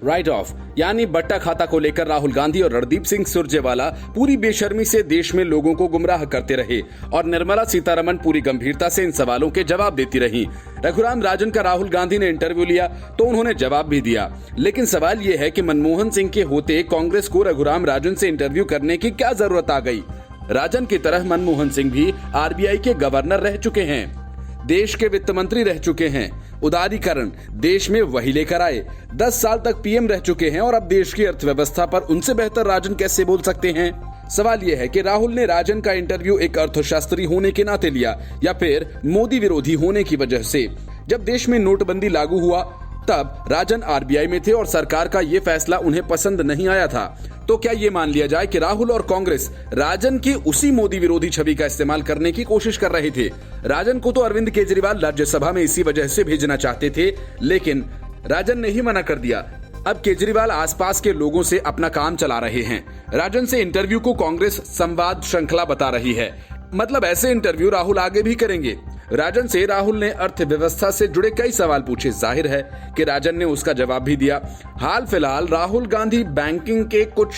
Right of यानी बट्टा खाता को लेकर राहुल गांधी और रणदीप सिंह सुरजेवाला पूरी बेशर्मी से देश में लोगों को गुमराह करते रहे और निर्मला सीतारमण पूरी गंभीरता से इन सवालों के जवाब देती रही। रघुराम राजन का राहुल गांधी ने इंटरव्यू लिया तो उन्होंने जवाब भी दिया, लेकिन सवाल ये है कि मनमोहन सिंह के होते कांग्रेस को रघुराम राजन से इंटरव्यू करने की क्या जरूरत आ गई। राजन की तरह मनमोहन सिंह भी आरबीआई के गवर्नर रह चुके हैं, देश के वित्त मंत्री रह चुके हैं, उदारीकरण देश में वही लेकर आए, 10 साल तक पीएम रह चुके हैं और अब देश की अर्थव्यवस्था पर उनसे बेहतर राजन कैसे बोल सकते हैं। सवाल यह है कि राहुल ने राजन का इंटरव्यू एक अर्थशास्त्री होने के नाते लिया या फिर मोदी विरोधी होने की वजह से। जब देश में नोटबंदी लागू हुआ तब राजन आरबीआई में थे और सरकार का ये फैसला उन्हें पसंद नहीं आया था। तो क्या ये मान लिया जाए कि राहुल और कांग्रेस राजन की उसी मोदी विरोधी छवि का इस्तेमाल करने की कोशिश कर रहे थे। राजन को तो अरविंद केजरीवाल राज्यसभा में इसी वजह से भेजना चाहते थे, लेकिन राजन ने ही मना कर दिया। अब केजरीवाल आसपास के लोगों से अपना काम चला रहे हैं। राजन से इंटरव्यू को कांग्रेस संवाद श्रृंखला बता रही है, मतलब ऐसे इंटरव्यू राहुल आगे भी करेंगे। राजन से राहुल ने अर्थव्यवस्था से जुड़े कई सवाल पूछे, जाहिर है कि राजन ने उसका जवाब भी दिया। हाल फिलहाल राहुल गांधी बैंकिंग के कुछ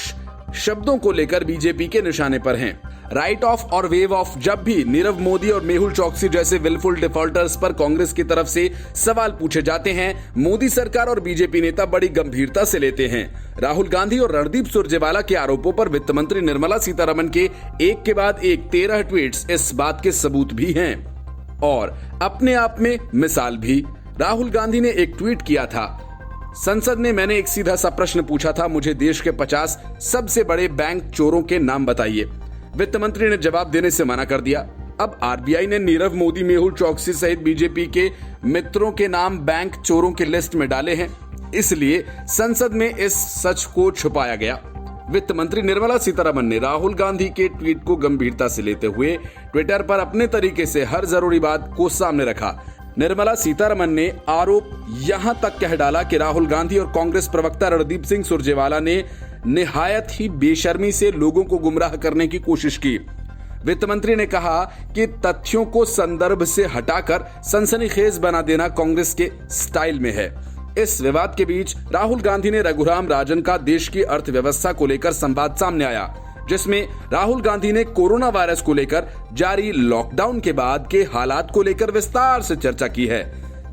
शब्दों को लेकर बीजेपी के निशाने पर हैं। राइट ऑफ और वेव ऑफ जब भी नीरव मोदी और मेहुल चौकसी जैसे विलफुल डिफॉल्टर्स पर कांग्रेस की तरफ से सवाल पूछे जाते हैं, मोदी सरकार और बीजेपी नेता बड़ी गंभीरता से लेते हैं। राहुल गांधी और रणदीप सुरजेवाला के आरोपों पर वित्त मंत्री निर्मला सीतारमण के एक के बाद एक 13 ट्वीट्स इस बात के सबूत भी हैं और अपने आप में मिसाल भी। राहुल गांधी ने एक ट्वीट किया था, संसद में मैंने एक सीधा सा प्रश्न पूछा था, मुझे देश के 50 सबसे बड़े बैंक चोरों के नाम बताइए। वित्त मंत्री ने जवाब देने से मना कर दिया। अब आरबीआई ने नीरव मोदी, मेहुल चौकसी सहित बीजेपी के मित्रों के नाम बैंक चोरों की लिस्ट में डाले हैं, इसलिए संसद में इस सच को छुपाया गया। वित्त मंत्री निर्मला सीतारमण ने राहुल गांधी के ट्वीट को गंभीरता से लेते हुए ट्विटर पर अपने तरीके से हर जरूरी बात को सामने रखा। निर्मला सीतारमण ने आरोप यहां तक कह डाला कि राहुल गांधी और कांग्रेस प्रवक्ता रणदीप सिंह सुरजेवाला ने निहायत ही बेशर्मी से लोगों को गुमराह करने की कोशिश की। वित्त मंत्री ने कहा कि तथ्यों को संदर्भ से हटाकर सनसनीखेज बना देना कांग्रेस के स्टाइल में है। इस विवाद के बीच राहुल गांधी ने रघुराम राजन का देश की अर्थव्यवस्था को लेकर संवाद सामने आया, जिसमें राहुल गांधी ने कोरोना वायरस को लेकर जारी लॉकडाउन के बाद के हालात को लेकर विस्तार से चर्चा की है।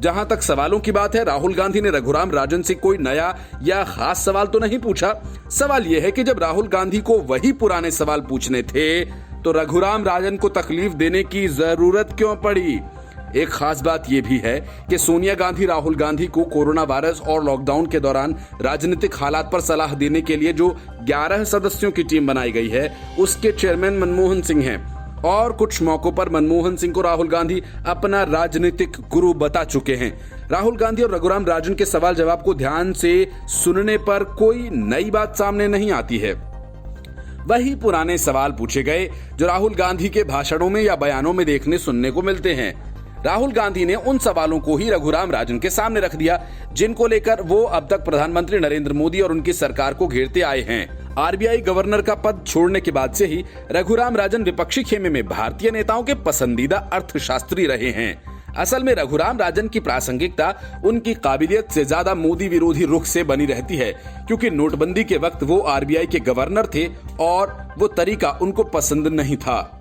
जहां तक सवालों की बात है, राहुल गांधी ने रघुराम राजन से कोई नया या खास सवाल तो नहीं पूछा। सवाल यह है कि जब राहुल गांधी को वही पुराने सवाल पूछने थे तो रघुराम राजन को तकलीफ देने की जरूरत क्यों पड़ी। एक खास बात यह भी है कि सोनिया गांधी राहुल गांधी को कोरोना वायरस और लॉकडाउन के दौरान राजनीतिक हालात पर सलाह देने के लिए जो 11 सदस्यों की टीम बनाई गई है, उसके चेयरमैन मनमोहन सिंह हैं और कुछ मौकों पर मनमोहन सिंह को राहुल गांधी अपना राजनीतिक गुरु बता चुके हैं। राहुल गांधी और रघुराम राजन के सवाल जवाब को ध्यान से सुनने पर कोई नई बात सामने नहीं आती है। वही पुराने सवाल पूछे गए जो राहुल गांधी के भाषणों में या बयानों में देखने सुनने को मिलते हैं। राहुल गांधी ने उन सवालों को ही रघुराम राजन के सामने रख दिया जिनको लेकर वो अब तक प्रधानमंत्री नरेंद्र मोदी और उनकी सरकार को घेरते आए हैं। आरबीआई गवर्नर का पद छोड़ने के बाद से ही रघुराम राजन विपक्षी खेमे में भारतीय नेताओं के पसंदीदा अर्थशास्त्री रहे हैं। असल में रघुराम राजन की प्रासंगिकता उनकी काबिलियत से ज्यादा मोदी विरोधी रुख से बनी रहती है, क्योंकि नोटबंदी के वक्त वो आरबीआई के गवर्नर थे और वो तरीका उनको पसंद नहीं था।